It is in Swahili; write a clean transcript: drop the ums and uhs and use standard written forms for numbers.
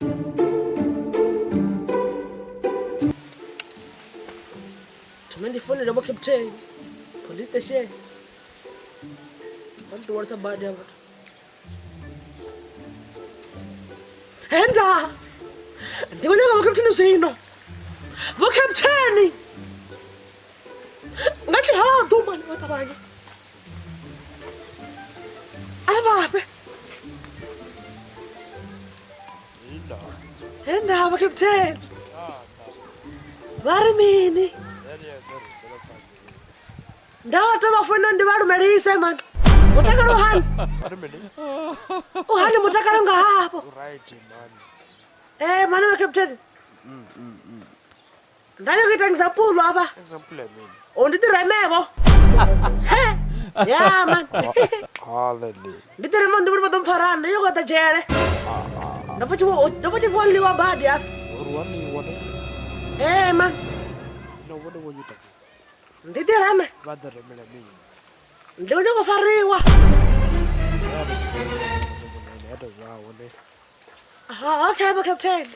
Tumendi phone na captain. Police station. Watu wanasa baada ya watu. Enda. Ndio leo captain usino. Captain. Ngachi hala tuma ni watabange. Ababe. Enda captain. Varmini. Ndawa tama funa ndi baru melise man. Mutakalo hani. Uhani mutakalo nga hapo. Right man. Mwana wa captain. Ndayo kitangisa pulo aba. Example mimi. Onditire mebo. Yeah man. Hallelujah. Nditire mondo buri badom farana yo gata jere. Ndapochi voli wa badi ya. Ruani wada. Man. No wada wonyi ta. Nditire me. Badare mele mimi. Ndio ndio fariwa. Okay, captain.